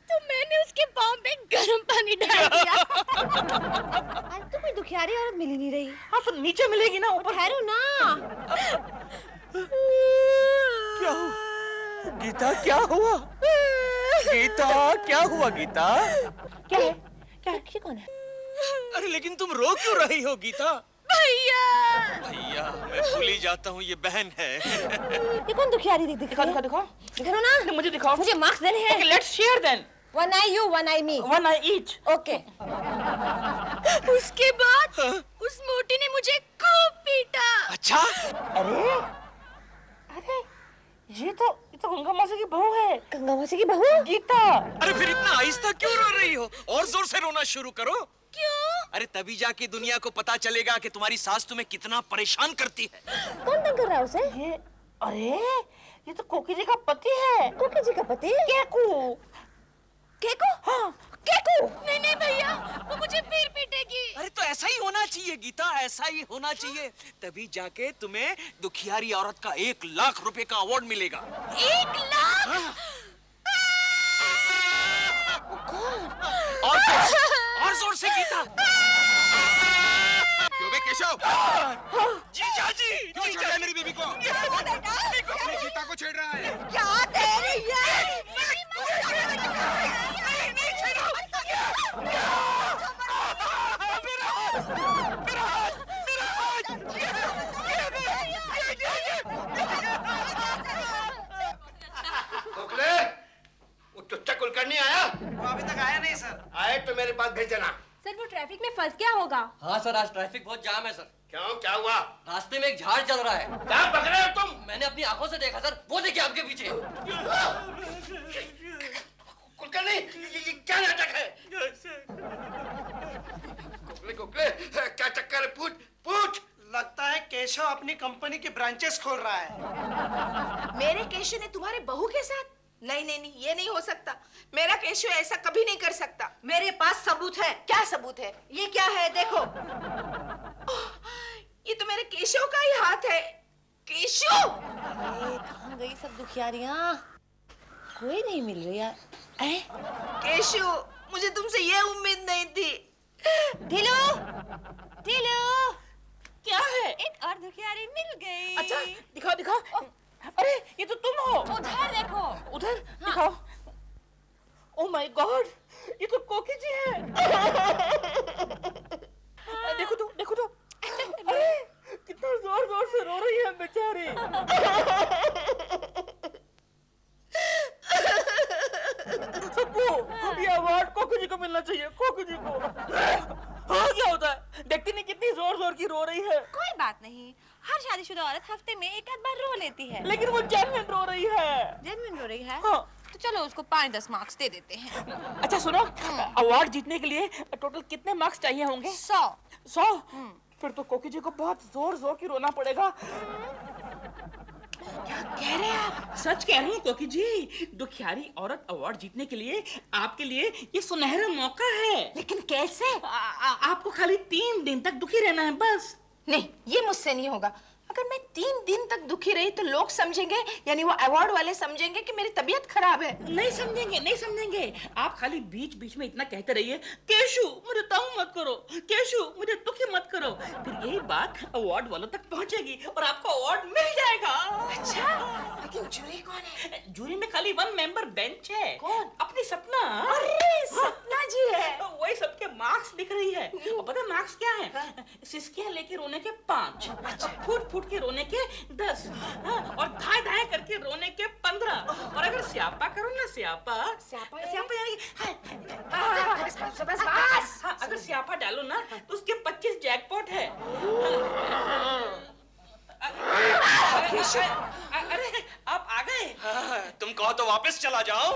L: तो मैंने उसके पाँव पे गर्म पानी डाल दिया। आज तो कोई दुखियारी औरत मिल ही नहीं रही।
C: हाँ तो नीचे मिलेगी ना, ऊपर।
L: ठहरो ना।
H: क्या हुआ? गीता क्या हुआ? गीता क्या हुआ? गीता
L: क्या है? क्या कौन है?
H: अरे लेकिन तुम रो क्यों रही हो गीता?
L: भैया
H: भैया, मैं भूल ही जाता हूँ, ये बहन है।
L: ये कौन दुखियारी दिख रही है?
C: दिखाओ ना। मुझे दिखाओ।
L: मुझे मार्क्स देने हैं।
C: Okay, let's share then.
L: One eye you, one eye me.
C: One eye each.
L: Okay. उसके बाद उस मोटी ने मुझे खूब पीटा।
H: अच्छा?
C: अरे ये तो गंगा मौसी की बहू है।
L: गंगा मौसी की बहू?
C: गीता।
H: अरे फिर इतना आहिस्ता क्यों रो रही हो? और जोर से रोना शुरू करो।
L: क्यों?
H: अरे तभी जाके दुनिया को पता चलेगा कि तुम्हारी सास तुम्हें कितना परेशान करती है।
L: कौन तंग कर रहा है उसे?
C: अरे ये तो कोकी जी का पति है।
L: कोकी जी का पति?
C: केकू।
L: केकू?
C: हाँ।
L: केकू? नहीं भैया, वो मुझे फिर पीटेगी।
H: अरे तो ऐसा ही होना चाहिए गीता, ऐसा ही होना चाहिए, तभी जाके तुम्हें दुखियारी औरत का 1 लाख रुपए का अवार्ड मिलेगा।
L: 1 लाख?
H: हाँ। और जोर से गीता। क्यों बे केशव? जीजा जी, क्यों छेड़ रहा है मेरी बीबी को? गीता को छेड़ रहा है।
G: क्या दे रही है?
A: वो चुच्चा कुलकर्णी आया?
I: वो अभी तक आया नहीं सर।
A: आए तो मेरे पास भेज देना।
E: सर वो ट्रैफिक में फंस गया होगा।
M: हाँ सर, आज ट्रैफिक बहुत जाम है सर।
A: क्यों, क्या हुआ?
M: रास्ते में एक झाड़ चल रहा है।
A: क्या पक रहे हो तुम?
M: मैंने अपनी आंखों से देखा सर, वो देखिए आपके पीछे।
A: कुलकर्णी, ये क्या नाटक है? कुकले, क्या चक्कर है? पूछ।
I: लगता है केशव अपनी कंपनी की ब्रांचेस खोल रहा है।
F: मेरे केशव ने तुम्हारे बहू के साथ? नहीं, ये नहीं हो सकता। मेरा केशव ऐसा कभी नहीं कर सकता।
G: मेरे पास सबूत है।
F: क्या सबूत है?
G: ये क्या है, देखो।
F: ये तो मेरे केशव का ही हाथ है। केशव!
L: कहाँ गई सब दुखियारियाँ? कोई नहीं मिल रही यार।
F: केशव, मुझे तुमसे ये उम्मीद नहीं थी।
L: ढीलू,
F: क्या है?
L: एक और दुखियारी मिल गई।
C: अच्छा दिखाओ। अरे ये तो तुम हो।
L: उधर देखो।
C: उधर दिखाओ। ओह माय गॉड, ये तो कोकी जी है। देखो तो अरे कितना जोर जोर से रो रही है बेचारी। सप्पू, ये अवार्ड कोकी जी को मिलना चाहिए, कोकी जी को। हाँ, क्या होता है, देखती नहीं कितनी जोर जोर की रो रही है।
D: कोई बात नहीं, हर शादीशुदा औरत हफ्ते में एक आध बार रो लेती है।
C: लेकिन वो जेन्युइन रो रही है।
D: जेन्युइन रो रही है?
C: हाँ।
D: तो चलो उसको 5-10 मार्क्स दे देते हैं।
C: अच्छा सुनो, अवार्ड जीतने के लिए टोटल कितने मार्क्स चाहिए होंगे?
D: 100।
C: फिर तो कोकी जी को बहुत जोर जोर की रोना पड़ेगा। क्या कह रहे हैं आप? सच कह रही हूँ कोकी जी, दुखियारी औरत अवार्ड जीतने के लिए आपके लिए ये सुनहरा मौका है।
F: लेकिन कैसे?
C: आपको खाली 3 दिन तक दुखी रहना है बस।
F: नहीं, ये मुझसे नहीं होगा। अगर मैं 3 दिन तक दुखी रही तो लोग समझेंगे, यानी वो अवार्ड वाले समझेंगे कि मेरी तबीयत खराब है।
C: नहीं समझेंगे। आप खाली बीच बीच में इतना कहते रहिए, केशु मुझे तंग मत करो, केशु मुझे दुखी मत करो। फिर यही बात अवार्ड वालों तक पहुंचेगी और आपको अवार्ड मिल जाएगा।
F: अच्छा, लेकिन जूरी कौन है?
C: जूरी में खाली 1 मेंबर बेंच है।
F: कौन?
C: अपनी सपना।
F: अरे सपना जी है।
C: वही सबके मार्क्स लिख रही है। और पता है मार्क्स क्या है? सिसकियां लेके रोने के 5, फूट के रोने के 10, और धाए धाए करके रोने के 15। और अगर स्यापा करो ना, स्यापा यानी अगर स्यापा डालो ना तो उसके 25 जैकपॉट है। अरे आप आ गए?
H: तुम कहो तो वापस चला जाओ।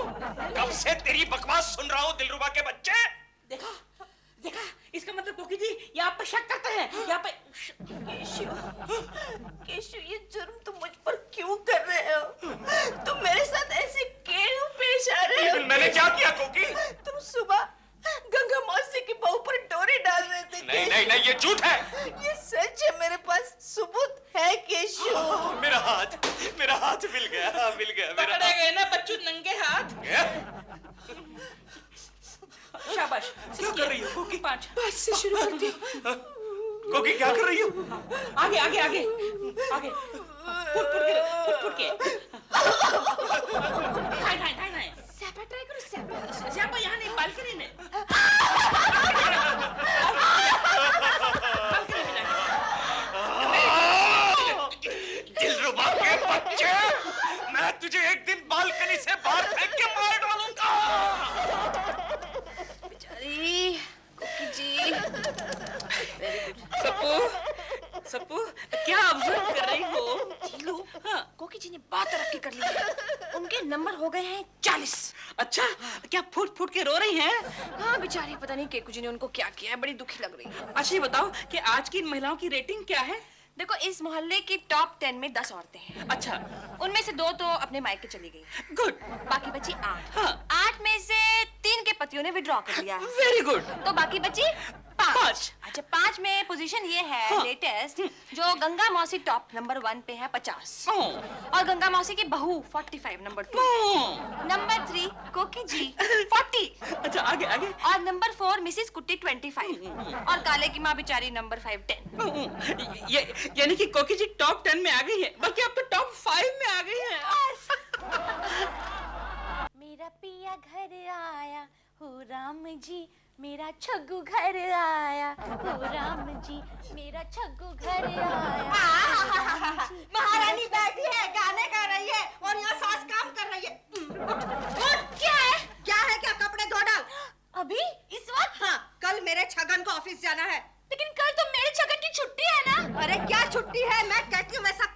H: कब से तेरी बकवास सुन रहा हूँ दिलरुबा के बच्चे।
C: देखा, इसका मतलब कोकी जी ये आप पे शक करते हैं। यहाँ पे
F: केशु, ये जुर्म तुम मुझ पर क्यों कर रहे हो? तुम मेरे साथ ऐसे क्यों पेश आ रहे हो?
H: मैंने क्या किया कोकी?
F: तुम सुबह गंगा मौसी की बहू पर डोरी डाल रहे थे।
H: नहीं, ये झूठ है।
F: ये सच है, मेरे पास सबूत है केशु।
H: मेरा हाथ मिल गया
C: पकड़े गए ना बच्चू नंगे हाथ। शाबाश।
H: क्या कर रही हो कोकी?
F: 5 से शुरू करती हूँ।
H: कोकी क्या कर रही हो?
C: आगे फुट के नहीं।
F: स्यापा ट्राई करो,
C: स्यापा यहाँ नहीं, बालकनी में।
H: दिलरुबा के बच्चे, मैं तुझे एक दिन बालकनी से बाहर फेंक के मार डालूंगा।
F: कोकी जी।
C: सप्पू, क्या ऑब्जर्व कर रही हो?
F: हाँ, कोकी जी ने बहुत तरक्की कर ली है। उनके नंबर हो गए हैं 40।
C: अच्छा, क्या फुट के रो रही हैं?
F: हाँ बेचारी, पता नहीं केकू जी ने उनको क्या किया है, बड़ी दुखी लग रही है।
C: अच्छा ये बताओ कि आज की इन महिलाओं की रेटिंग क्या है?
D: देखो, इस मोहल्ले की टॉप 10 में 10 औरतें हैं।
C: अच्छा,
D: उनमें से 2 तो अपने मायके चली गई।
C: गुड।
D: बाकी बची 8।
C: हाँ।
D: 8 में से 3 के पतियों ने विड्रॉ कर लिया।
C: Very good.
D: तो बाकी बची 5। अच्छा, 5 में पोजीशन ये है लेटेस्ट, जो गंगा मौसी टॉप नंबर 1 पे है 50, और गंगा मौसी की बहू 45 नंबर 2, नंबर 3 कोकी जी 40।
C: अच्छा, आगे
D: और नंबर 4 मिसिस कुट्टी 25, और काले की माँ बेचारी नंबर 5 10।
C: यानी कि कोकी जी टॉप 10 में आ गई है, बल्कि अब तो टॉप 5 में आ गई है।
L: मेरा पिया घर आया हो राम जी, मेरा छग्गू घर आया हो राम जी, मेरा छग्गू घर आया।
G: महारानी बैठी है, गाने गा रही है और यहाँ सास काम कर रही है।
L: क्या है?
G: क्या कपड़े धो डाल
L: अभी इस वक्त?
G: हाँ, कल मेरे छगन को ऑफिस जाना है।
L: लेकिन कल तो मेरे छगन की छुट्टी है ना।
G: अरे क्या छुट्टी है, मैं कहती हूँ वैसा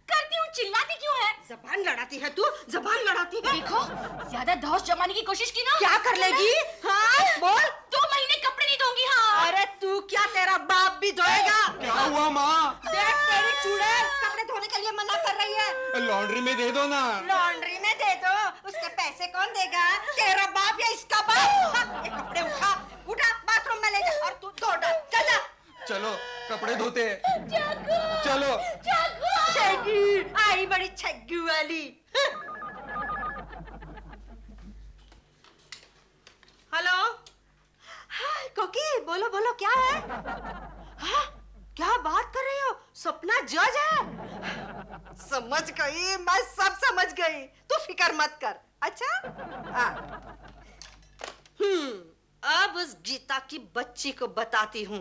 L: करती हूँ, चिल्लाती क्यों है?
G: जबान लड़ाती है तू, जबान लड़ाती है।
L: देखो, ज्यादा धौस जमाने की कोशिश की ना।
G: क्या कर लेगी? हाँ बोल।
L: 2 महीने कपड़े नहीं धोंगी। हाँ।
G: अरे तू क्या, तेरा बाप भी धोएगा।
A: क्या हुआ माँ?
G: देख तेरी चूड़ैल कपड़े धोने के लिए मना कर रही है।
A: लॉन्ड्री में दे दो ना।
G: लॉन्ड्री में दे दो, उसके पैसे कौन देगा? तेरा बाप या इसका बाप? ये कपड़े उठा बाथरूम में ले जा और तू धो डाल। चल जा।
A: चलो कपड़े धोते।
G: चलो। छग्गू आई, बड़ी छग्गू वाली। हेलो, हाँ कोकी, बोलो क्या है? हाँ, क्या बात कर रही हो? सपना जज है? समझ गई, मैं सब समझ गई, तू फिक्र मत कर। अच्छा हाँ, अब उस गीता की बच्ची को बताती हूँ।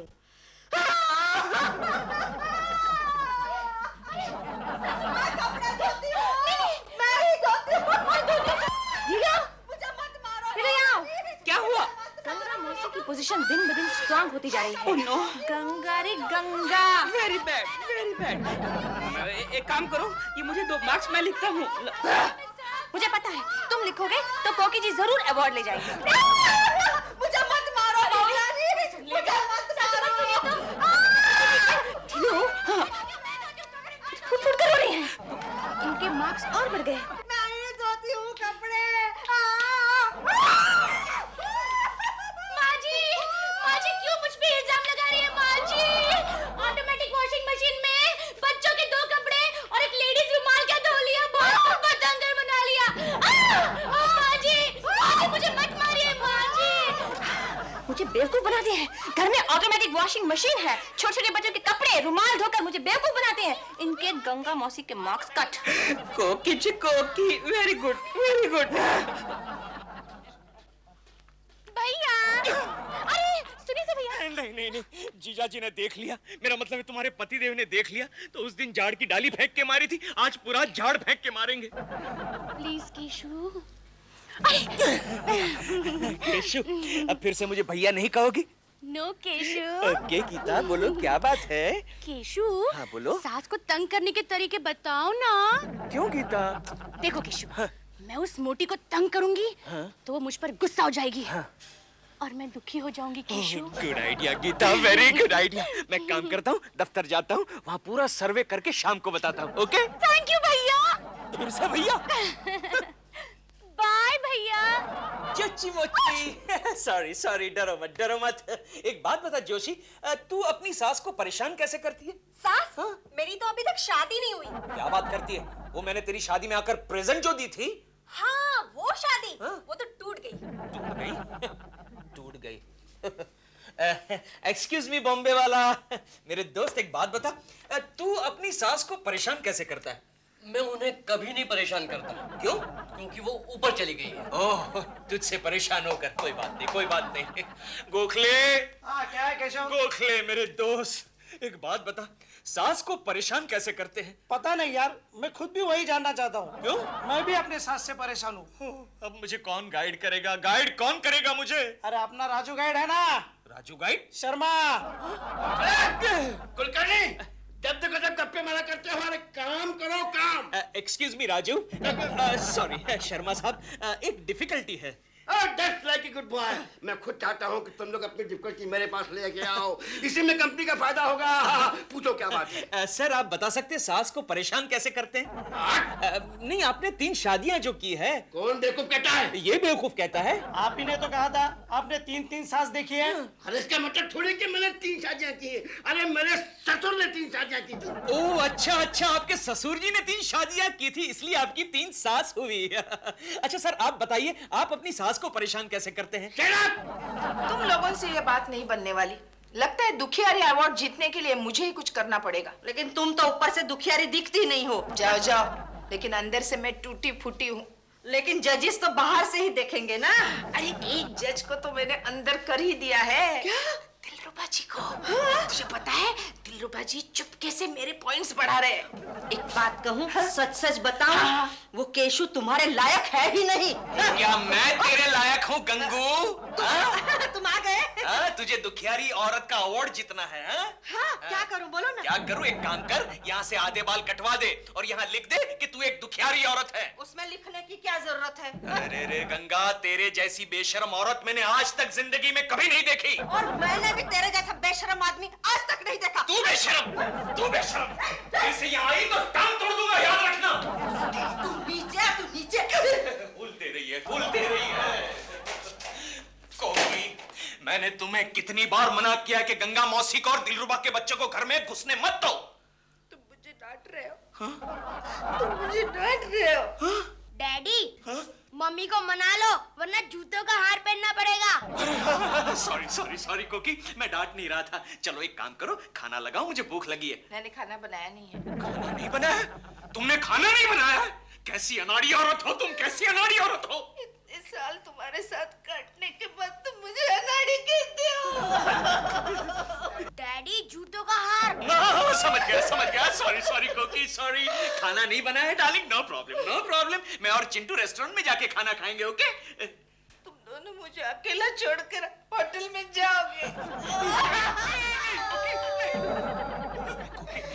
C: क्या हुआ?
D: गंगा मौसी की पोजीशन दिन ब दिन स्ट्रांग होती जा रही है।
C: Oh no!
D: गंगा रे Ganga.
C: Very bad, very bad. एक काम करो, ये मुझे 2 मार्क्स मैं लिखता हूँ।
D: मुझे पता है तुम लिखोगे तो कोकी जी जरूर अवार्ड ले जाएंगे।
G: मुझे मत मारो मुझे मत मारो।
D: फुट कर रो रही हैं। इनके मार्क्स और बढ़ गए।
G: मैं ही धोती हूँ कपड़े।
L: माँ जी क्यों मुझ पे इल्जाम लगा रही है माँ जी? ऑटोमेटिक वॉशिंग मशीन में बच्चों के 2 कपड़े और एक लेडीज रुमाल का धो लिया, बहुत बदंगर बना लिया। माँ जी मुझे मत मारिए माँ जी।
D: मुझे बेवकूफ बना दिया है। घर में ऑटोमेटिक वॉशिंग मशीन है। छोटे छोटे बच्चों के कपड़े रुमाल धोकर मुझे बेवकूफ बनाते हैं। इनके गंगा मौसी के मार्क्स कट।
C: कोकी जी कोकी, वेरी गुड, वेरी गुड।
L: भैया, अरे सुनिए तो भैया।
H: नहीं, जीजा जी ने देख लिया। मेरा मतलब है तुम्हारे पतिदेव ने देख लिया तो उस दिन झाड़ की डाली फेंक के मारी थी, आज पूरा झाड़ फेंक के मारेंगे।
L: Please cashew.
H: केशु, अब फिर से मुझे भैया नहीं कहोगी?
L: नो केशु।
H: ओके गीता, बोलो क्या बात है?
L: केशु,
H: हाँ बोलो।
L: सास को तंग करने के तरीके बताओ ना।
H: क्यों गीता?
L: देखो केशु, मैं उस मोटी को तंग करूंगी तो वो मुझ पर गुस्सा हो जाएगी और मैं दुखी हो जाऊंगी Keshu.
H: Good idea Geeta, very good idea. मैं काम करता हूँ, दफ्तर जाता हूँ, वहाँ पूरा सर्वे करके शाम को बताता हूँ। ओके?
L: थैंक यू भैया।
H: फिर से भैया?
L: बाय भैया।
H: चच्ची मोची। सॉरी, डरो मत। एक बात बता जोशी, तू अपनी सास को परेशान कैसे करती है?
G: सास? मेरी तो अभी तक शादी नहीं हुई।
H: क्या बात करती है? वो मैंने तेरी शादी में आकर प्रेजेंट जो दी थी।
G: हाँ, वो शादी वो तो टूट
H: गई। एक्सक्यूज मी बॉम्बे वाला, मेरे दोस्त एक बात बता, तू अपनी सास को परेशान कैसे करता है?
M: मैं उन्हें कभी नहीं परेशान करता।
H: क्यों?
M: क्योंकि वो ऊपर चली गई है।
H: ओह, तुझसे परेशान होकर कोई बात नहीं। गोखले।
A: क्या है केशव?
H: गोखले मेरे दोस्त, एक बात बता, सास को परेशान कैसे करते हैं?
A: पता नहीं यार, मैं खुद भी वही जानना चाहता हूँ।
H: क्यों?
A: मैं भी अपने सास से परेशान हूँ।
H: अब मुझे कौन गाइड करेगा? गाइड कौन करेगा मुझे?
A: अरे अपना राजू गाइड है ना।
H: राजू गाइड?
A: शर्मा।
J: कुलकर्णी, जब देखो जब गप्पे मारा करते हो, अरे काम करो काम।
H: Excuse me Raju, sorry Sharma साहब, एक डिफिकल्टी है।
J: That's like a good boy. मैं खुद चाहता हूँ कि तुम लोग अपनी डिफिकल्टी मेरे पास लेके आओ, इसी में कंपनी का फायदा होगा। पूछो क्या बात है?
H: सर आप बता सकते हैं सास को परेशान कैसे करते हैं? नहीं, आपने 3 शादियां जो की है।
J: कौन बेवकूफ कहता है?
H: ये बेवकूफ कहता है।
A: आप ही ने तो कहा था आपने 3 सास देखी है।
J: अरे इसका मतलब थोड़ी कि मैंने 3 शादियां की है। अरे मेरे ससुर ने 3 शादियां की थी।
H: ओह अच्छा, आपके ससुर जी ने 3 शादियां की थी, इसलिए आपकी 3 सास हुई। अच्छा सर आप बताइए, आप अपनी सास को परेशान कैसे करते हैं?
F: तुम लोगों से ये बात नहीं बनने वाली। लगता है दुखियारी अवार्ड जीतने के लिए मुझे ही कुछ करना पड़ेगा।
G: लेकिन तुम तो ऊपर से दुखियारी दिखती नहीं हो।
F: जाओ, लेकिन अंदर से मैं टूटी फूटी हूँ।
G: लेकिन जजेस तो बाहर से ही देखेंगे ना।
F: अरे एक जज को तो मैंने अंदर कर ही दिया है।
G: क्या?
F: दिलरुबा जी को। तुझे पता है दिलरुबा जी चुपके से मेरे पॉइंट्स बढ़ा रहे हैं।
G: एक बात कहूँ, सच बताऊं, वो केशु तुम्हारे लायक है ही नहीं।
H: क्या मैं तेरे लायक हूँ गंगू?
G: तुम आ गए।
H: तुझे दुखियारी औरत का अवार्ड जीतना है?
G: हाँ, क्या करूं बोलो ना।
H: क्या करूं? एक काम कर, यहाँ से आधे बाल कटवा दे और यहाँ लिख दे कि तू एक दुखियारी औरत है।
G: उसमें लिखने की क्या जरूरत है?
H: अरे रे गंगा, तेरे जैसी बेशरम औरत मैंने आज तक जिंदगी में कभी नहीं देखी।
G: और मैंने भी तेरे जैसा बेशरम आदमी आज तक नहीं देखा।
H: तू बेशरम, ऐसे यहाँ आई तो टांग तोड़ दूंगा, याद रखना।
G: तू नीचे।
H: भूलते रही है। कोकी, मैंने तुम्हें कितनी बार मना किया कि गंगा मौसी को और दिलरुबा के बच्चों को घर में घुसने मत दो।
F: तुम मुझे डांट रहे हो।
L: डैडी, मम्मी को मना लो वरना जूतों का हार पहनना पड़ेगा।
H: सॉरी कोकी, मैं डांट नहीं रहा था। चलो एक काम करो, खाना लगाओ, मुझे भूख लगी है।
F: मैंने खाना बनाया नहीं है।
H: खाना नहीं बनाया? तुमने खाना नहीं बनाया? कैसी अनाड़ी औरत हो तुम, कैसी अनाड़ी औरत हो?
F: इतने साल तुम्हारे साथ काटने करने के बाद तुम मुझे अनाड़ी कहते हो।
L: डैडी जूतों का हार।
H: समझ गया सॉरी सॉरी कोकी सॉरी। खाना नहीं बना है डार्लिंग, नो प्रॉब्लम। मैं और चिंटू रेस्टोरेंट में जाके खाना खाएंगे, ओके?
F: तुम दोनों मुझे अकेला छोड़कर होटल में जाओगे।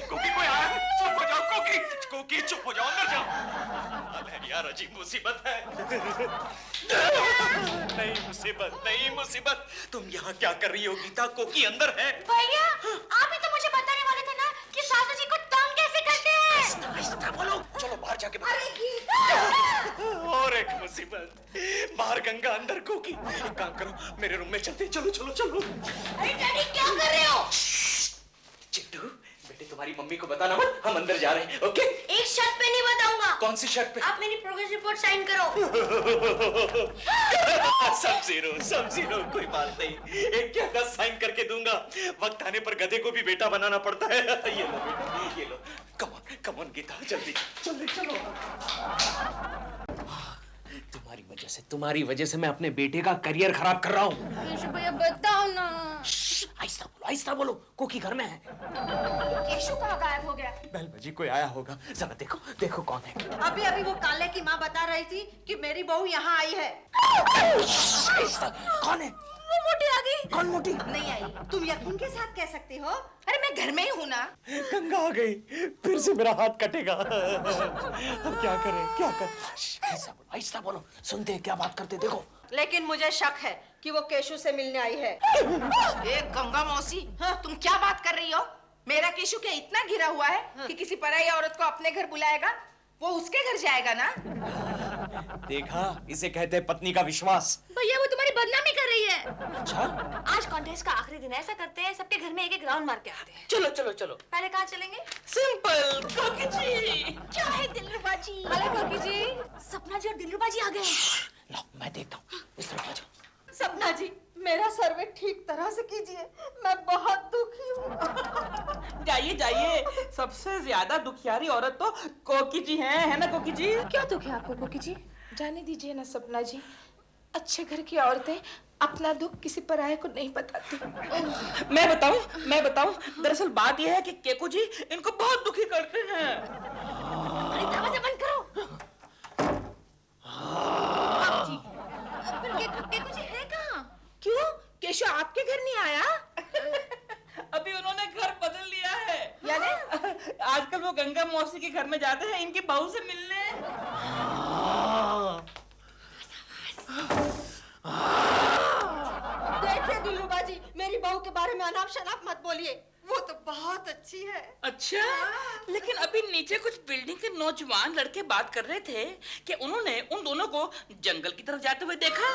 H: कोकी कोई आया है? चुप हो जाओ कोकी चुप हो जाओ, अंदर जाओ। अरे यार अजीब मुसीबत है। नहीं मुसीबत। तुम यहाँ क्या कर रही हो गीता? कोकी अंदर है।
L: भैया आप ही तो मुझे बताने वाले थे ना कि सासू जी को तंग कैसे करते हैं।
H: आहिस्ता बोलो, चलो बाहर जाके बात।
L: अरे गीता!
H: और एक मुसीबत, बाहर गंगा अंदर कोकी। एक काम करो मेरे रूम में चलते, चलो।
L: अरे डैडी क्या कर रहे हो?
H: चिट्टू बेटे तुम्हारी मम्मी को बताना मत, हम अंदर जा रहे हैं, ओके?
L: एक शर्त पे नहीं बताऊंगा।
H: कौन सी शर्त पे?
L: आप मेरी प्रोग्रेस रिपोर्ट साइन करो।
H: सब जीरो कोई बात नहीं। एक क्या 10 साइन करके दूंगा। वक्त आने पर गधे को भी बेटा बनाना पड़ता है। ये लो बेटा, ये लो। कम ऑन गीता, जल्दी चलो। तुम्हारी वजह से मैं अपने बेटे का करियर खराब कर रहा हूँ।
L: केशव भैया बताओ ना।
H: आहिस्ता बोलो, कोकी घर में है।
L: केशव कहाँ गायब हो गया?
H: बेल बजी, कोई आया होगा। जरा देखो कौन है।
G: अभी वो काले की माँ बता रही थी कि मेरी बहू यहाँ आई है।
H: कौन है?
L: वो मोटी आ गई।
H: कौन मोटी?
G: नहीं आई। तुम यकीन के साथ कह सकती हो?
F: अरे मैं घर में ही हूँ ना।
H: गंगा आ गई, फिर से मेरा हाथ कटेगा। अब क्या करें? आहिस्ता बोलो, सुनते क्या बात करते देखो।
G: लेकिन मुझे शक है कि वो केशु से मिलने आई है।
F: गंगा मौसी, हाँ तुम क्या बात कर रही हो? मेरा केशु क्या इतना गिरा हुआ है कि किसी पराई औरत को अपने घर बुलाएगा? वो उसके घर जाएगा ना।
H: देखा, इसे कहते हैं पत्नी का विश्वास।
L: भैया वो तुम्हारी बदनामी कर रही है।
H: अच्छा?
D: आज कॉन्टेस्ट का आखिरी दिन है, ऐसा करते हैं सबके घर में एक राउंड मार के आते हैं।
F: चलो।
D: पहले कहाँ चलेंगे?
F: सिंपल कोकी जी।
L: क्या है दिलरुबा जी?
D: हेलो कोकी जी, सपना जी और दिलरुबा जी आ गए।
H: लो मैं देखता हूँ, इस तरफ आ जाओ।
G: सपना जी, मेरा सर्वे ठीक तरह से कीजिए, मैं बहुत दुखी हूँ।
C: जाइए। सबसे ज्यादा दुखियारी औरत तो कोकी जी है ना कोकी जी?
F: क्या दुख है आपको कोकी जी? जाने दीजिए ना सपना जी। अच्छे घर की औरतें अपना दुख किसी पराये को नहीं बताती।
C: मैं बताऊं। दरअसल बात यह है कि केकू जी इनको बहुत दुखी करते हैं।
L: अरे दरवाजा बंद करो। केकू जी है कहाँ?
F: क्यों? केशव आपके घर नहीं आया?
C: अभी उन्होंने घर बदल लिया है।
F: यानी?
C: आजकल वो गंगा मौसी के घर में जाते हैं इनकी बहू से मिलने।
G: देखिए दिलरुबा जी, मेरी बहू के बारे में अनाप शनाप मत बोलिए, वो तो बहुत अच्छी है।
C: अच्छा, लेकिन अभी नीचे कुछ बिल्डिंग के नौजवान लड़के बात कर रहे थे कि उन्होंने उन दोनों को जंगल की तरफ जाते हुए देखा।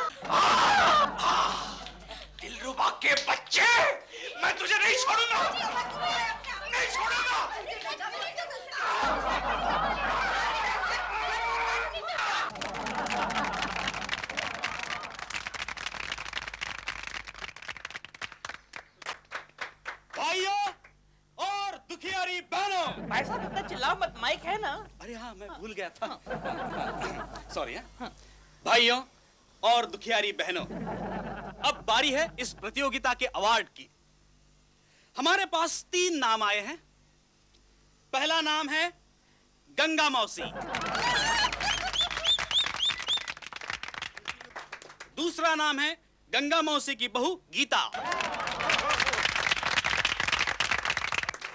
H: दिलरुबा के बच्चे, मैं तुझे नहीं छोड़ूंगा।
K: भाइयों और दुखियारी बहनों।
C: भाई साहब इतना चिल्लाओ मत, माइक है ना।
K: अरे हाँ, मैं भूल गया था। सॉरी। भाइयों और दुखियारी बहनों, अब बारी है इस प्रतियोगिता के अवार्ड की। हमारे पास 3 नाम आए हैं। पहला नाम है गंगा मौसी, दूसरा नाम है गंगा मौसी की बहू गीता,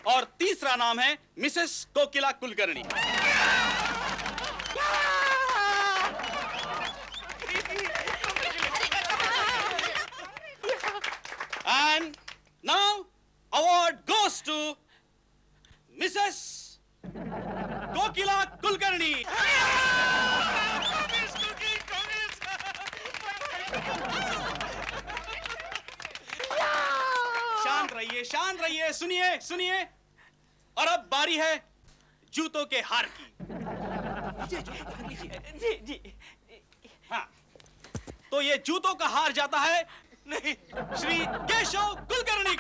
K: और तीसरा नाम है Mrs Kokila Kulkarni. And now award goes to Mrs. Kokila Kulkarni. शांत रहिए, सुनिए। और अब बारी है जूतों के हार की।
C: जी।
K: हाँ, तो ये जूतों का हार जाता है नहीं श्री केशव कुलकर्णी।